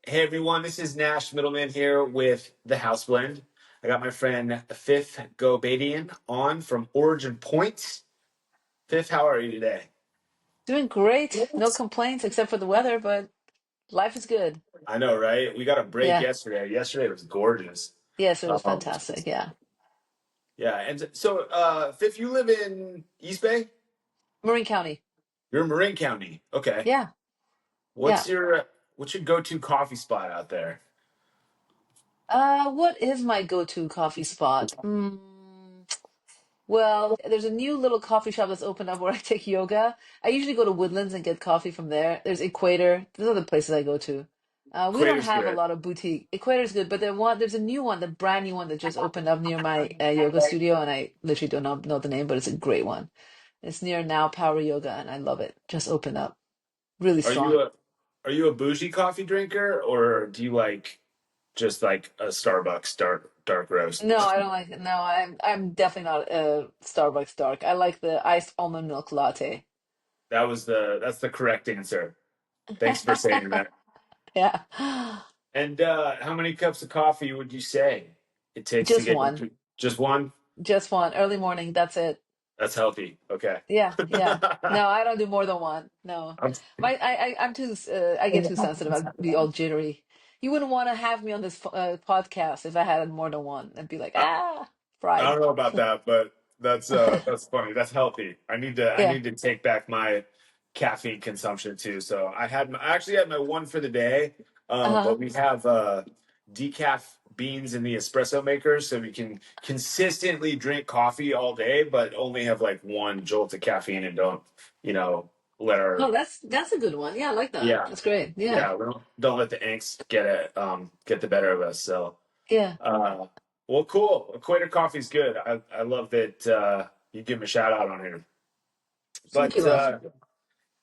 Hey everyone, this is Nash Middleman here with the House Blend. I got my friend Fif Ghobadian on from OriginPoint. Fif, how are you today? Doing great. No complaints except for the weather, but life is good. I know, right? We got a break Yeah. yesterday. Yesterday was gorgeous. Yes, it was Um, fantastic. Yeah. yeah, and so Fif, you live in East Bay? Marin County. You're in Marin County. Okay. Yeah. What's Yeah. your go-to coffee spot out there? What is my go-to coffee spot? Well, there's a new little coffee shop that's opened up where I take yoga. I usually go to Woodlands and get coffee from there. There's Equator. Those are the places I go to. We don't Equator's have a good. lot of boutique. Equator's good, but there's a new one, the brand new one that just opened up near my yoga studio, and I literally don't know the name, but it's a great one. It's near Now Power Yoga, and I love it. Just opened up. Really Are you strong. a bougie coffee drinker or do you like just like a Starbucks dark roast? No, I don't like it. No, I'm definitely not a Starbucks dark. I like the iced almond milk latte. That's the correct answer. Thanks for saying that. Yeah. And how many cups of coffee would you say it takes to Just get you one. through? Just one? Just one. Early morning, that's it. That's healthy. Okay. Yeah, yeah. No, I don't do more than one. No. I'm- I'm too I get too sensitive. I'd be all jittery. You wouldn't want to have me on this podcast if I had more than one. I'd be like, I, I fried. don't know about that, but that's funny. That's healthy. I Yeah. need to take back my caffeine consumption too. So I actually had my one for the day, Uh-huh. but we have decaf beans in the espresso maker, so we can consistently drink coffee all day, but only have like one jolt of caffeine and don't, you know, let our Oh, that's a good one. Yeah, I like that. yeah That's great. Yeah. yeah we don't let the angst get the better of us. So. Yeah. Uh, well, cool. Equator Coffee's good. I love that you give him a shout out on here. Thank But you, love.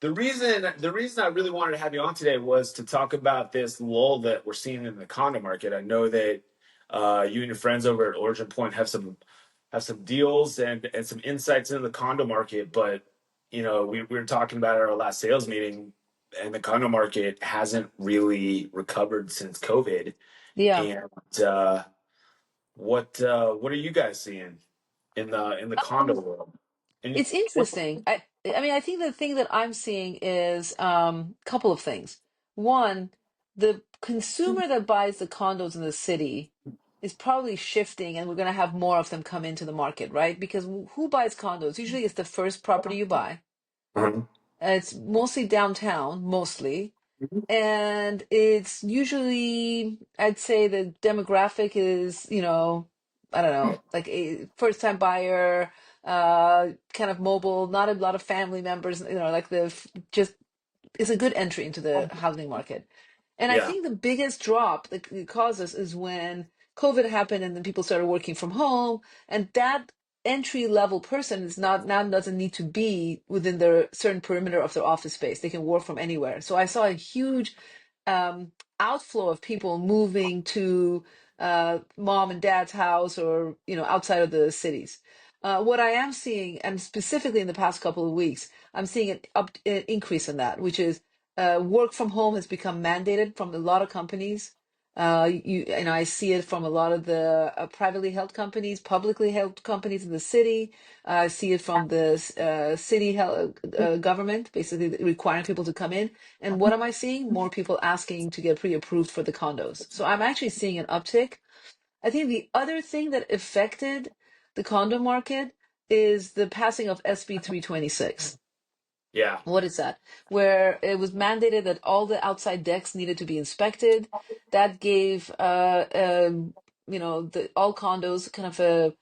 the reason I really wanted to have you on today was to talk about this lull that we're seeing in the condo market. I know that you and your friends over at Origin Point have some deals and some insights into the condo market, but we were talking about it at our last sales meeting, and the condo market hasn't really recovered since COVID. Yeah. And what are you guys seeing in the condo Um, world? And it's interesting. I mean, I think the thing that I'm seeing is couple of things. One, the consumer that buys the condos in the city is probably shifting, and we're going to have more of them come into the market, right? Because who buys condos? Usually it's the first property you buy. Mhm. It's mostly downtown, mostly. And it's usually, I'd say the demographic is, I don't know, like a first time buyer, kind of mobile, not a lot of family members, like just it's a good entry into the housing market. And I Yeah. think the biggest drop that it causes is when COVID happened and then people started working from home, and that entry level person is not now doesn't need to be within their certain perimeter of their office space. They can work from anywhere. So I saw a huge um, outflow of people moving to mom and dad's house or outside of the cities. What I am seeing, and specifically in the past couple of weeks, I'm seeing an increase in that, which is work from home has become mandated from a lot of companies. I see it from a lot of the privately held companies, publicly held companies in the city. I see it from the city government, basically requiring people to come in. And what am I seeing? More people asking to get pre-approved for the condos. So I'm actually seeing an uptick. I think the other thing that affected the condo market is the passing of SB 326. Yeah. What is that? Where it was mandated that all the outside decks needed to be inspected. That gave, the all condos kind of a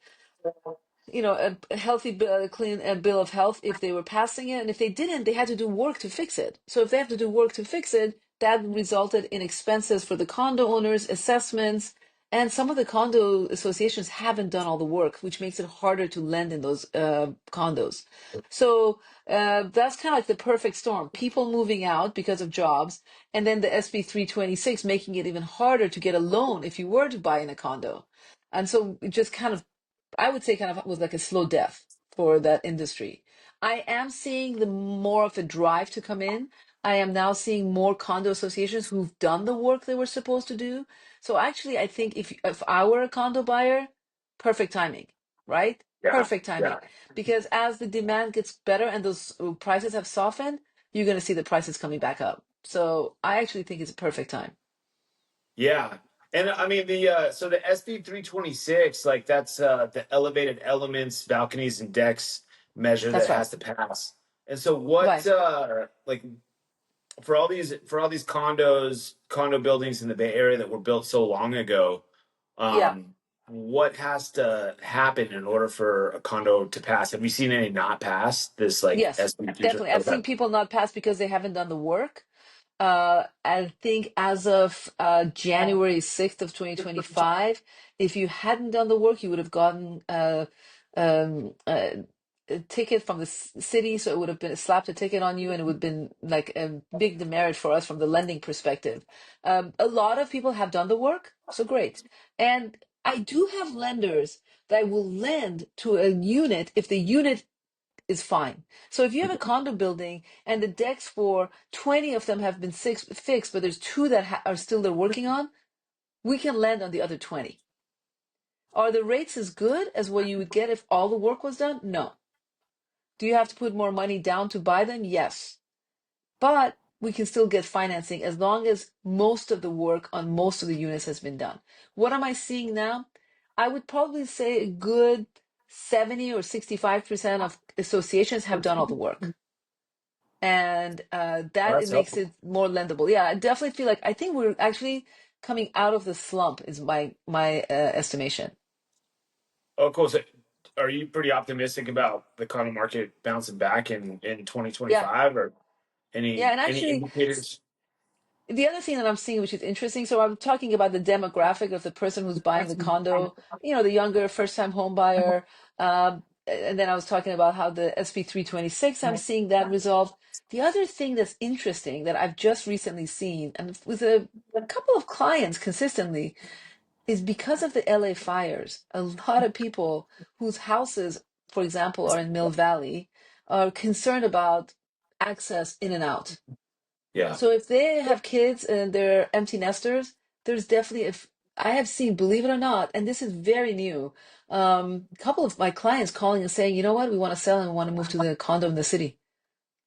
healthy, clean bill of health if they were passing it. And if they didn't, they had to do work to fix it. So if they have to do work to fix it, that resulted in expenses for the condo owners, assessments, and some of the condo associations haven't done all the work, which makes it harder to lend in those condos. So that's kind of like the perfect storm. People moving out because of jobs, and then the SB 326 making it even harder to get a loan if you were to buy in a condo. And so it just kind of I would say kind of was like a slow death for that industry. I am seeing the more of a drive to come in, I am now seeing more condo associations who've done the work they were supposed to do. So actually, I think if I were a condo buyer, perfect timing, right? Yeah, Perfect yeah, timing. Because as the demand gets better and those prices have softened, you're going to see the prices coming back up. So I actually think it's a perfect time. yeah. And I mean so the SB 326, like that's the elevated elements, balconies, and decks measure That's that right. has to pass. And so what Right. like for all these condo buildings in the Bay Area that were built so long ago, Yeah. um, what has to happen in order for a condo to pass? Have you seen any not pass this like Yes, SB 326? definitely. I've Okay. seen people not pass because they haven't done the work. I think as of January 6th of 2025, if you hadn't done the work, you would have gotten um, uh, a ticket from the city. So it would have been slapped a ticket on you, and it would have been like a big demerit for us from the lending perspective. A lot of people have done the work, so great. And I do have lenders that will lend to a unit if the unit is fine. So if you have a condo building and the decks for 20 of them have been fixed, but there's two that are still they're working on, we can lend on the other 20. Are the rates as good as what you would get if all the work was done? No. Do you have to put more money down to buy them? Yes. But we can still get financing as long as most of the work on most of the units has been done. What am I seeing now? I would probably say a good 70 or 65% of associations have done all the work. And Well, that it that's makes helpful. it more lendable. Yeah, I definitely feel like I think we're actually coming out of the slump is my estimation. Oh, cool. So are you pretty optimistic about the condo market bouncing back in Yeah, 2025 or yeah, and any actually indicators? the other thing that I'm seeing, which is interesting, so I'm talking about the demographic of the person who's buying the condo, the younger first-time home buyer. And then I was talking about how the SB 326, I'm seeing that resolved. The other thing that's interesting that I've just recently seen, and with a couple of clients consistently, is because of the LA fires. A lot of people whose houses, for example, are in Mill Valley, are concerned about access in and out. Yeah. So if they have kids and they're empty nesters, there's definitely if I have seen, believe it or not, and this is very new, a couple of my clients calling and saying, you know what, we want to sell and we want to move to the condo in the city.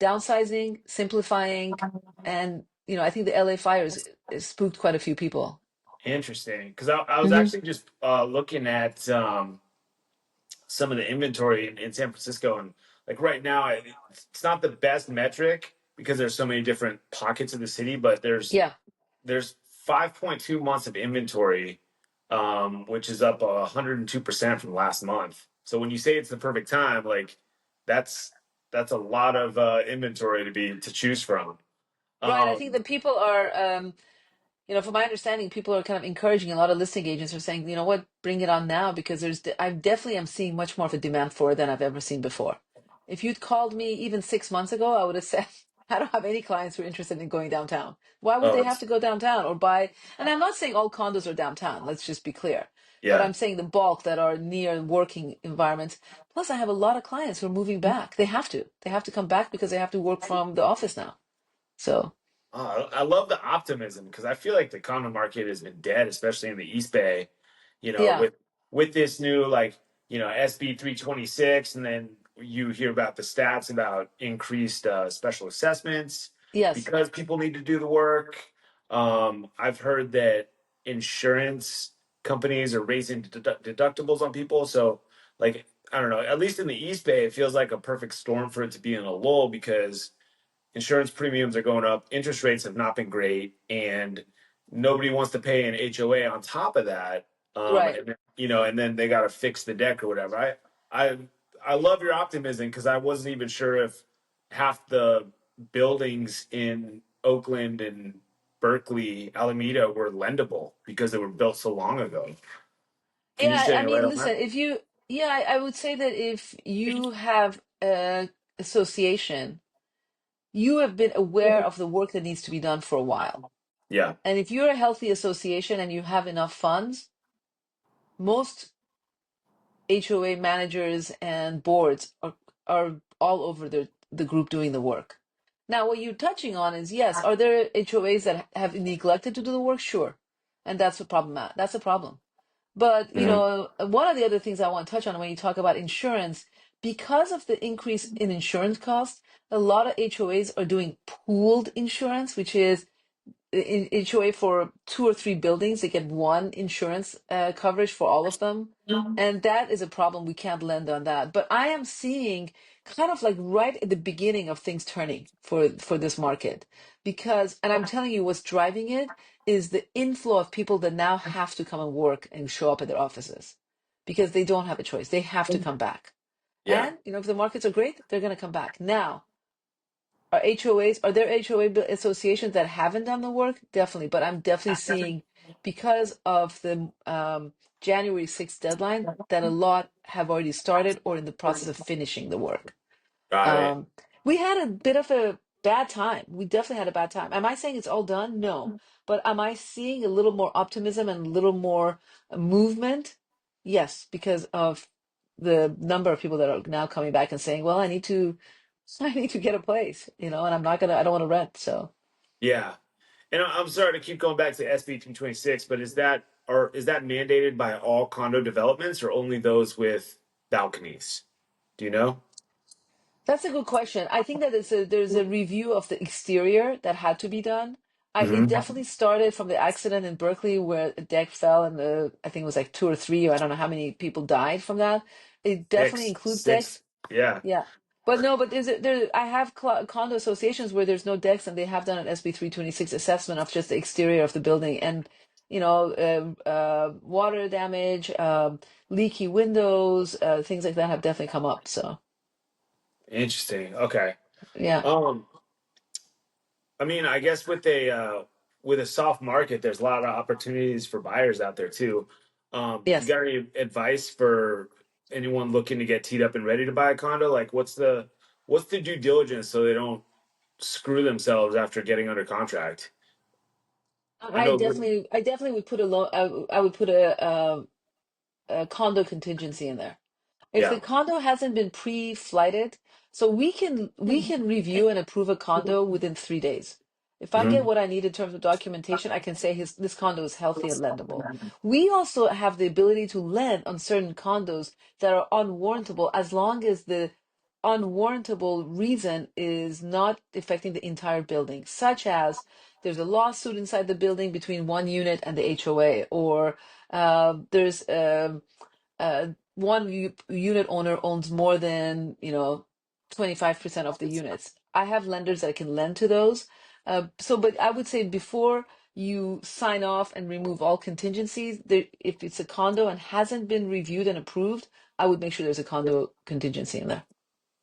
Downsizing, simplifying, and I think the LA fires spooked quite a few people. Interesting. Because I was Hmm. actually just looking at some of the inventory in San Francisco, and like right now, it's not the best metric because there's so many different pockets of the city, but Yeah. there's 5.2 months of inventory, which is up 102% from last month. So when you say it's the perfect time, like that's that's a lot of inventory to choose from. Right. I think Um, that people are from my understanding, people are kind of encouraging a lot of listing agents are saying, you know what, bring it on now because I definitely am seeing much more of a demand for it than I've ever seen before. If you'd called me even 6 months ago, I would have said, I don't have any clients who are interested in going downtown. Why would oh, they have to go downtown or buy? And I'm not saying all condos are downtown, let's just be clear. But yeah. I'm saying the bulk that are near working environments. Plus, I have a lot of clients who are moving back. They have to. They have to come back because they have to work from the office now. So, I love the optimism because I feel like the condo market has been dead, especially in the East Bay. yeah, With this new like SB 326, and then you hear about the stats about increased special assessments yes, because people need to do the work. I've heard that insurance companies are raising deductibles on people, so like I don't know. At least in the East Bay, it feels like a perfect storm for it to be in a lull because insurance premiums are going up, interest rates have not been great, and nobody wants to pay an HOA on top of that. right. And then they got to fix the deck or whatever. I I love your optimism because I wasn't even sure if half the buildings in Oakland and Berkeley, Alameda were lendable because they were built so long ago. Can you Yeah, shed I any light mean, on that? listen, yeah, I would say that if you have a association, you have been aware of the work that needs to be done for a while. Yeah. And if you're a healthy association and you have enough funds, most HOA managers and boards are all over the group doing the work. Now, what you're touching on is yes, are there HOAs that have neglected to do the work? Sure. And that's a problem. That's a problem. But, Mhm. one of the other things I want to touch on when you talk about insurance, because of the increase in insurance costs, a lot of HOAs are doing pooled insurance, which is in HOA for two or three buildings, they get one insurance coverage for all of them. And that is a problem. We can't lend on that. But I am seeing kind of like right at the beginning of things turning for this market because, and I'm telling you, what's driving it is the inflow of people that now have to come and work and show up at their offices because they don't have a choice. They have to come back. Yeah. And, if the markets are great, they're going to come back. Now, are there HOA associations that haven't done the work? Definitely, but I'm definitely seeing because of the January 6th deadline that a lot have already started or in the process of finishing the work. Got it. Um, we had a bit of a bad time. We definitely had a bad time. Am I saying it's all done? No. But am I seeing a little more optimism and a little more movement? Yes, because of the number of people that are now coming back and saying, well, I need to get a place, and I don't want to rent. So Yeah. And I'm sorry to keep going back to SB 226, but is that mandated by all condo developments or only those with balconies? Do you know? that's a good question. I think that there's a review of the exterior that had to be done. It Hmm. definitely started from the accident in Berkeley where a deck fell and I think it was like two or three, or I don't know how many people died from that. It definitely Six, includes six. decks. Yeah. Yeah. But no, but I have condo associations where there's no decks and they have done an SB 326 assessment of just the exterior of the building and, water damage, leaky windows, things like that have definitely come up. So, Interesting. Okay. yeah. Um, I mean, I guess with a soft market, there's a lot of opportunities for buyers out there too. You Yes. got any advice for anyone looking to get teed up and ready to buy a condo? Like, what's the due diligence so they don't screw themselves after getting under contract? I know. I definitely would put I would put a condo contingency in there. If the Yeah. condo hasn't been pre-flighted, so we can review and approve a condo within 3 days. If I get Hmm. what I need in terms of documentation, I can say this condo is healthy and lendable. We also have the ability to lend on certain condos that are unwarrantable as long as the unwarrantable reason is not affecting the entire building, such as there's a lawsuit inside the building between one unit and the HOA, or there's one unit owner owns more than 25% of the units. I have lenders that can lend to those. But I would say before you sign off and remove all contingencies, if it's a condo and hasn't been reviewed and approved, I would make sure there's a condo contingency in there.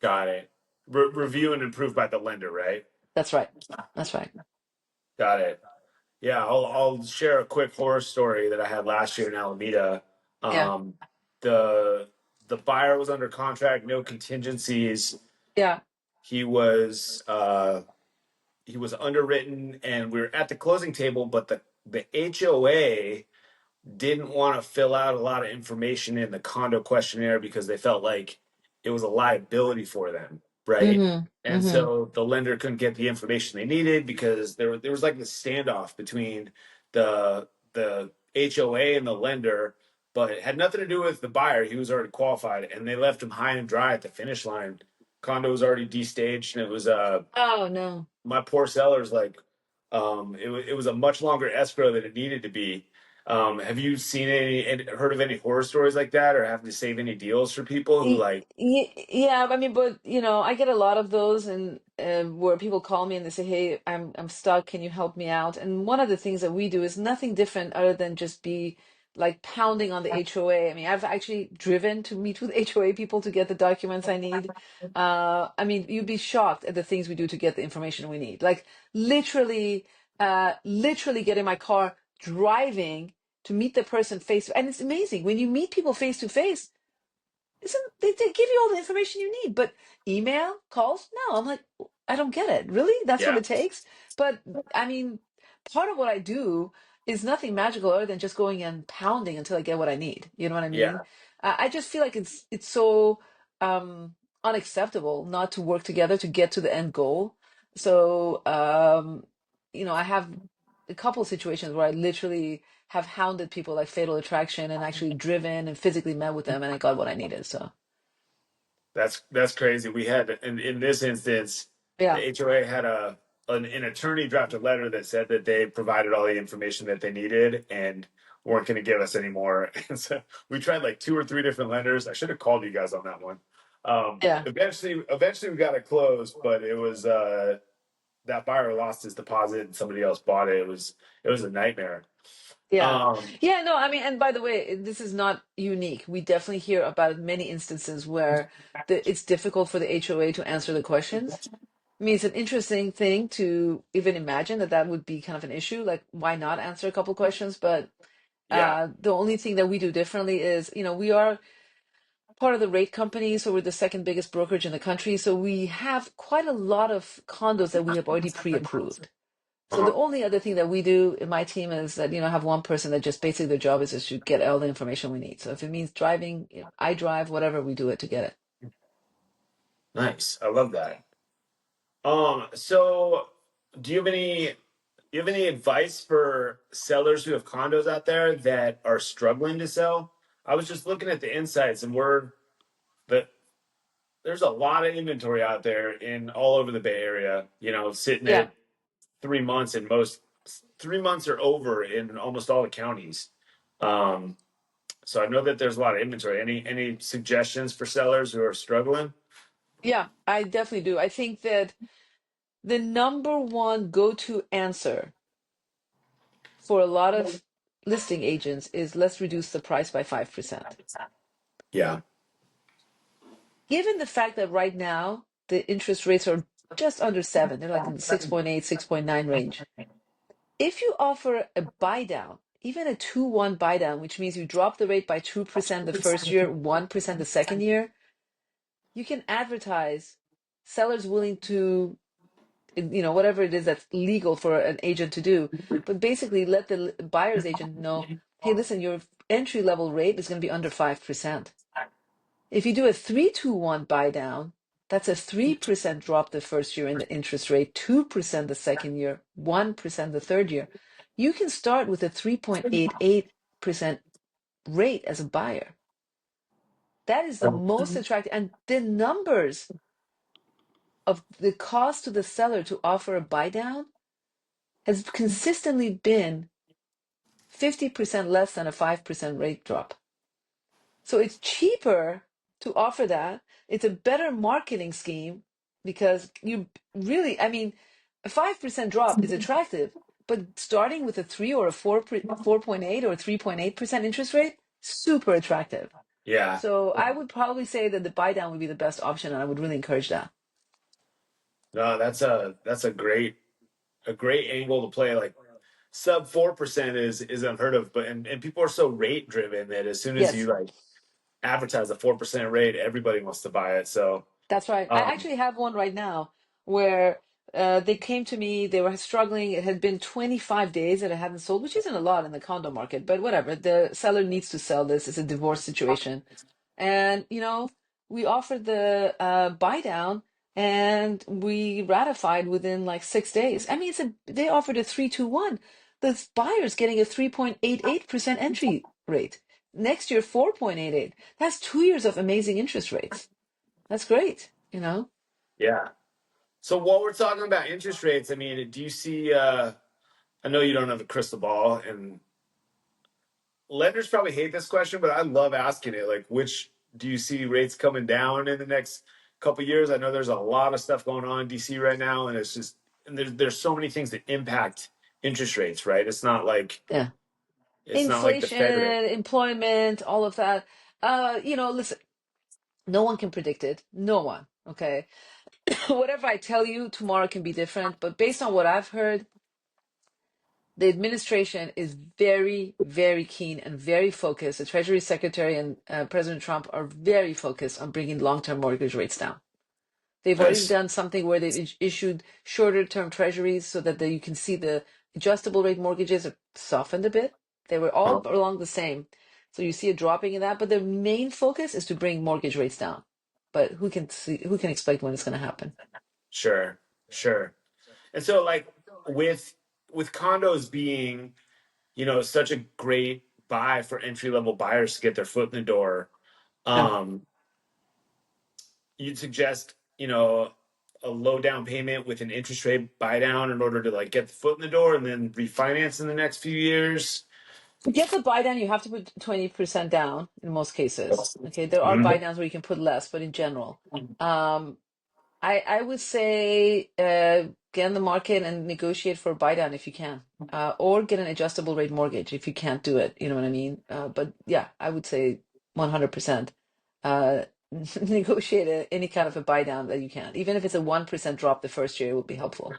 Got it. Review and improve by the lender, right? That's right. That's right. Got it. Yeah, I'll share a quick horror story that I had last year in Alameda. Yeah. Um, the the buyer was under contract, no contingencies. Yeah. He was uh, he was underwritten, and we were at the closing table, but the HOA didn't want to fill out a lot of information in the condo questionnaire because they felt like it was a liability for them, right? Mm-hmm. And Mm-hmm. so the lender couldn't get the information they needed because there was like this standoff between the HOA and the lender, but it had nothing to do with the buyer. He was already qualified, and they left him high and dry at the finish line. Condo was already destaged, and it was Oh no. my poor seller's like it was a much longer escrow than it needed to be. Have you seen any and heard of any horror stories like that, or having to save any deals for people who like? Yeah, I mean, but I get a lot of those, and where people call me and they say, "Hey, I'm stuck. Can you help me out?" And one of the things that we do is nothing different other than just be like pounding on the HOA. I mean, I've actually driven to meet with HOA people to get the documents I need. I mean, you'd be shocked at the things we do to get the information we need. Like literally, literally get in my car, driving to meet the person face. And it's amazing when you meet people face to face, isn't they give you all the information you need, but email, calls, no. I'm like, I don't get it. Really? That's what Yeah, it takes? But I mean, part of what I do is nothing magical other than just going and pounding until I get what I need. You know what I mean? yeah, I just feel like it's so unacceptable not to work together to get to the end goal. So, I have a couple situations where I literally have hounded people like Fatal Attraction and actually driven and physically met with them, and I got what I needed. So, That's crazy. We had in this instance, yeah, the HOA had an attorney draft a letter that said that they provided all the information that they needed and weren't going to give us any more. And so we tried like two or three different lenders. I should have called you guys on that one. yeah, Eventually we got it closed, but it was that buyer lost his deposit and somebody else bought it. It was a nightmare. yeah. Um, Yeah, no, I mean, and by the way, this is not unique. We definitely hear about many instances where it's difficult for the HOA to answer the questions. I mean, it's an interesting thing to even imagine that that would be kind of an issue. Like, why not answer a couple questions? But yeah. the only thing that we do differently is, we are part of the rate company, so we're the second biggest brokerage in the country. So we have quite a lot of condos that we have already pre-approved. So the Uh-huh. only other thing that we do in my team is that, I have one person that just basically their job is just to get all the information we need. So if it means driving, I drive, whatever, we do it to get it. Nice. I love that. So do you have any advice for sellers who have condos out there that are struggling to sell? I was just looking at the insights and that there's a lot of inventory out there in all over the Bay Area, sitting Yeah. at 3 months in most 3 months or over in almost all the counties. Um, so I know that there's a lot of inventory. Any suggestions for sellers who are struggling? Yeah, I definitely do. I think that the number one go-to answer for a lot of listing agents is let's reduce the price by 5%. Yeah. Given the fact that right now the interest rates are just under 7, they're like in the 6.8, 6.9 range. If you offer a buy down, even a 2-1 buy down, which means you drop the rate by 2% the first year, 1% the second year, you can advertise sellers willing to, whatever it is that's legal for an agent to do, but basically let the buyer's agent know, hey, listen, your entry level rate is going to be under 5%. If you do a 3-2-1 buy down, that's a 3% drop the first year in the interest rate, 2% the second year, 1% the third year. You can start with a 3.88% rate as a buyer. That is the most attractive. And the numbers of the cost to the seller to offer a buy down has consistently been 50% less than a 5% rate drop. So it's cheaper to offer that. It's a better marketing scheme because you really, I mean, a 5% drop is attractive, but starting with a 3 or a 4.8 or 3.8% interest rate, super attractive. Yeah. So I would probably say that the buy down would be the best option, and I would really encourage that. No, that's a great angle to play. Like sub 4% is unheard of, but and people are so rate driven that as soon as you Yes. like advertise a 4% rate, everybody wants to buy it. So That's right. I um actually have one right now where they came to me, they were struggling. It had been 25 days that it hadn't sold, which isn't a lot in the condo market, but whatever. The seller needs to sell this. It's a divorce situation. And, we offered the buy down and we ratified within like 6 days. I mean, they offered a 3-2-1. The buyer's getting a 3.88% entry rate. Next year, 4.88. That's 2 years of amazing interest rates. That's great. yeah. So while we're talking about interest rates, I mean, do you see I know you don't have a crystal ball and lenders probably hate this question, but I love asking it. Like, which do you see rates coming down in the next couple years? I know there's a lot of stuff going on in DC right now, and it's just and there's so many things that impact interest rates, right? Yeah. It's not like the Inflation, Fed rate. employment, all of that. Listen, no one can predict it. No one. Okay. Whatever I tell you tomorrow can be different, but based on what I've heard, the administration is very, very keen and very focused. The Treasury Secretary and President Trump are very focused on bringing long-term mortgage rates down. They've already Nice. done something where they've issued shorter term treasuries so that you can see the adjustable rate mortgages are softened a bit. They were all Oh, along the same. So you see a dropping in that, but their main focus is to bring mortgage rates down. But who can expect when it's going to happen? sure, sure. And so like with condos being, such a great buy for entry level buyers to get their foot in the door, Yeah. um, you'd suggest, a low down payment with an interest rate buy down in order to like get the foot in the door and then refinance in the next few years. To get the buy down, you have to put 20% down in most cases. Okay, there are buy Mhm. downs where you can put less, but in general, um, I would say get in the market and negotiate for a buy down if you can, or get an adjustable rate mortgage if you can't do it. You know what I mean? But yeah, I would say 100%. Uh, negotiate any kind of a buy down that you can, even if it's a 1% drop the first year, it would be helpful.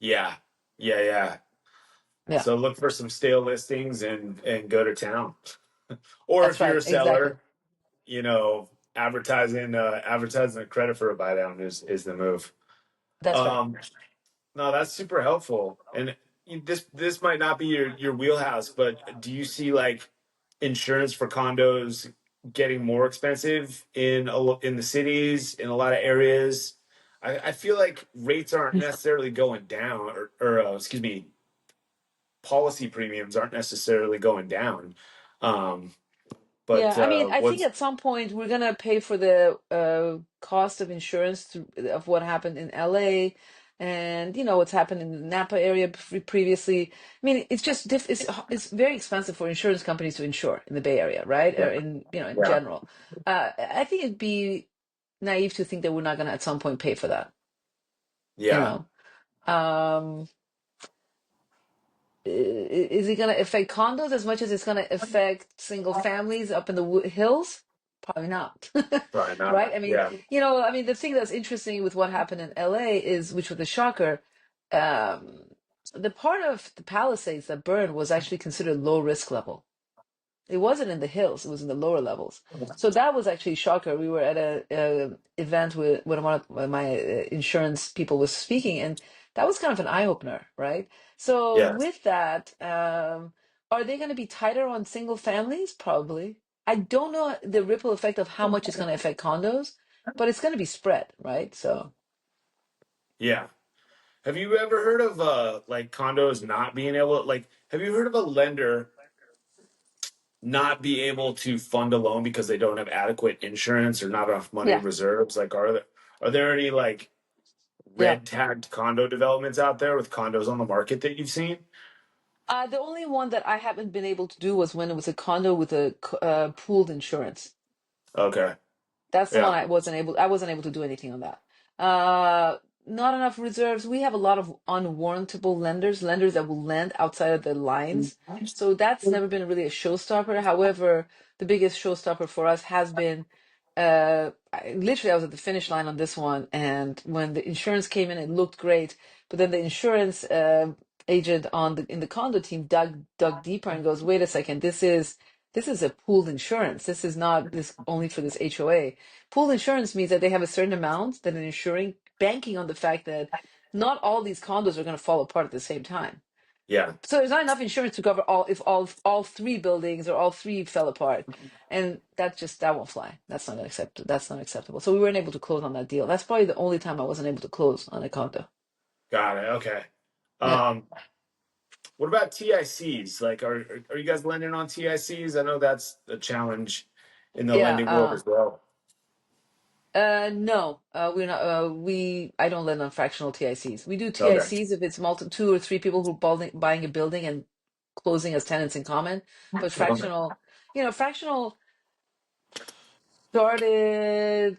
Yeah. Yeah. Yeah. Yeah, So look for some stale listings and go to town. Or that's if you're right. a Exactly. seller, advertising a credit for a buy down is the move. That's right. Um, no, that's super helpful. And this might not be your wheelhouse, but do you see like insurance for condos getting more expensive in the cities in a lot of areas? I feel like rates aren't necessarily going down, or excuse me, policy premiums aren't necessarily going down. Um, Yeah, but I mean, I think what's at some point we're gonna pay for the cost of insurance of what happened in LA, and what's happened in the Napa area previously. I mean, it's just it's very expensive for insurance companies to insure in the Bay Area, right? yeah, Or in yeah, general. I think it'd be naive to think that we're not gonna at some point pay for that. You yeah, know. Um, is it going to affect condos as much as it's going to affect single families up in the hills? Probably not. probably Right? not. I mean, Yeah, the thing that's interesting with what happened in LA is, which was a shocker, um, the part of the Palisades that burned was actually considered low risk level. It wasn't in the hills; it was in the lower levels. So that was actually a shocker. We were at a event with when one of my insurance people was speaking, and that was kind of an eye opener, right? So yeah, with that, are they going to be tighter on single families? Probably. I don't know the ripple effect of how much it's going to affect condos, but it's going to be spread, right? So yeah. Have you ever heard of like condos not being able like have you heard of a lender not be able to fund a loan because they don't have adequate insurance or not enough money yeah, reserves? Like are there any like yeah. red tagged condo developments out there with condos on the market that you've seen? The only one that I haven't been able to do was when it was a condo with a pooled insurance. Okay. That's the one Yeah. I wasn't able to do anything on that. Uh, Not enough reserves. We have a lot of unwarrantable lenders that will lend outside of the lines. So that's never been really a showstopper. However, the biggest showstopper for us has been literally I was at the finish line on this one, and when the insurance came in, it looked great, but then the insurance agent in the condo team dug deeper and goes, wait a second, this is a pooled insurance. This is not this only for this HOA. Pooled insurance means that they have a certain amount that they're insuring, banking on the fact that not all these condos are going to fall apart at the same time. Yeah. So there's not enough insurance to cover all if all three buildings or all three fell apart, and that won't fly. That's not acceptable. That's not acceptable. So we weren't able to close on that deal. That's probably the only time I wasn't able to close on a condo. Got it. Okay. Yeah, Um, what about TICs? Like are you guys lending on TICs? I know that's a challenge in the yeah. lending world as well. No, we're not. I don't lend on fractional TICs. We do Okay. TICs if it's two or three people who are buying a building and closing as tenants in common. But Okay. fractional started,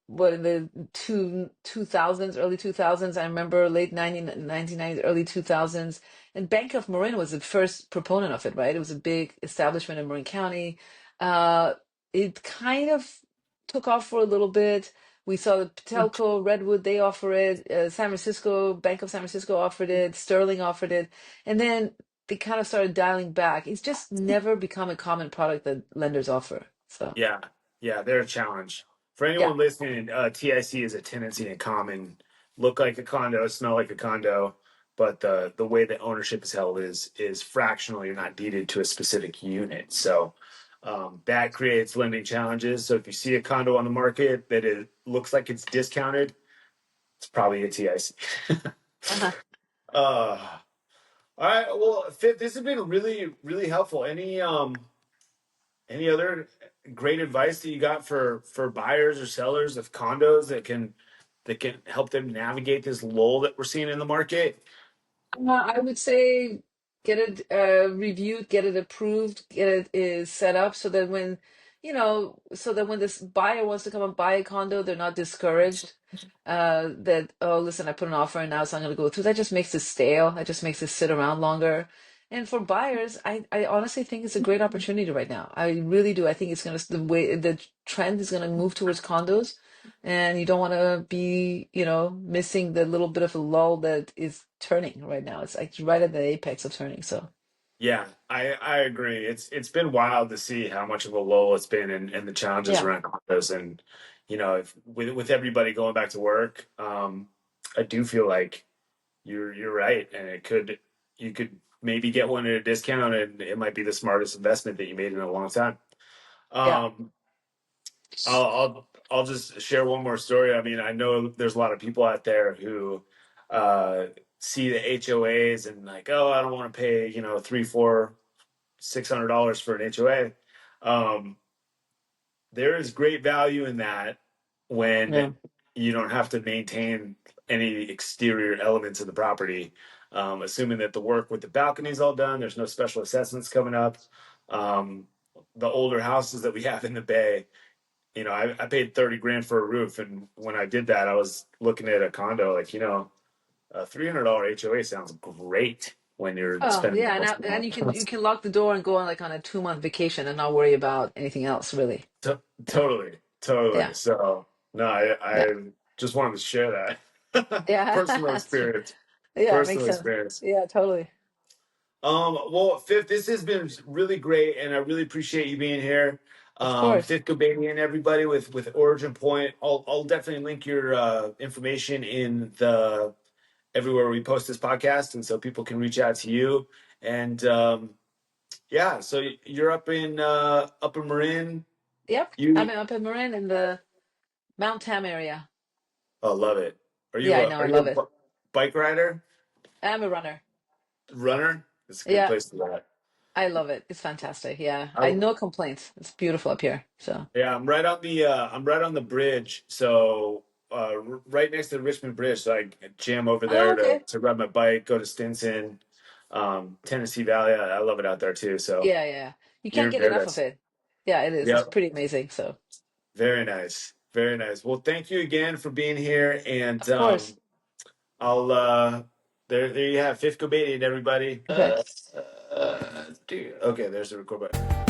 what in the two thousands, early 2000s. I remember late 1990s, early 2000s. And Bank of Marin was the first proponent of it, right? It was a big establishment in Marin County. Uh, it kind of took off for a little bit. We saw the Telco, Redwood, they offer it. San Francisco, Bank of San Francisco offered it. Sterling offered it. And then they kind of started dialing back. It's just never become a common product that lenders offer. So. Yeah, yeah, they're a challenge. For Yeah, anyone listening, TIC is a tenancy in common. Look like a condo, smell like a condo, but the way that ownership is held is fractional. You're not deeded to a specific unit, so that creates lending challenges. So if you see a condo on the market that it looks like it's discounted, it's probably a TIC. Uh-huh. Uh, all right. Well, Fifth, this has been really, really helpful. Any other great advice that you got for buyers or sellers of condos that can help them navigate this lull that we're seeing in the market? I would say get it reviewed, get it approved, get it is set up so that when, so that when this buyer wants to come and buy a condo, they're not discouraged. That, oh, listen, I put an offer and now it's not going to go through. That just makes it stale. That just makes it sit around longer. And for buyers, I honestly think it's a great opportunity right now. I really do. I think it's going to, the trend is going to move towards condos, and you don't want to be, missing the little bit of a lull that is turning right now. It's like right at the apex of turning. So Yeah, I agree. It's been wild to see how much of a lull it's been and the challenges yeah, around condos and if, with everybody going back to work, I do feel like you're right, and you could maybe get one at a discount, and it might be the smartest investment that you made in a long time. yeah, Um, I'll just share one more story. I mean, I know there's a lot of people out there who uh, see the HOAs and like, oh, I don't want to pay, three, four, $600 for an HOA. Um, there is great value in that when yeah. you don't have to maintain any exterior elements of the property. Assuming that the work with the balcony is all done, there's no special assessments coming up. Um, the older houses that we have in the Bay, I paid 30 grand for a roof, and when I did that, I was looking at a condo like, a $300 HOA sounds great when you're Oh spending yeah, that much and money. you can lock the door and go on like on a 2 month vacation and not worry about anything else really. Totally, totally. Yeah, So no, yeah, I just wanted to share that yeah. personal That's true. experience. Yeah, it makes Personal sense. experience. Yeah, totally. Well, Fifth, this has been really great, and I really appreciate you being here. Of course. Fifth Ghobadian, everybody with Origin Point. I'll definitely link your information in the everywhere we post this podcast, and so people can reach out to you. And yeah, so you're up in Marin. Yep. I'm You up in Marin in the Mount Tam area. Oh, love it. Yeah, I know. I love it. Bike rider, I'm a runner. runner? It's a good Yeah, place to ride. I love it. It's fantastic. Yeah, I, I no complaints. It's beautiful up here. So. yeah, I'm right on the bridge, so right next to the Richmond Bridge. So I jam over Oh, there okay. to ride my bike, go to Stinson, Tennessee Valley. I love it out there too. So Yeah, yeah. You can't near get enough of paradise. it. Yeah, it is. It's Yep, pretty amazing. So, very nice, very nice. Well, thank you again for being here, and of course. I'll there you have Fifth Ghobadian, everybody. Okay. Dude. Okay, there's the record button.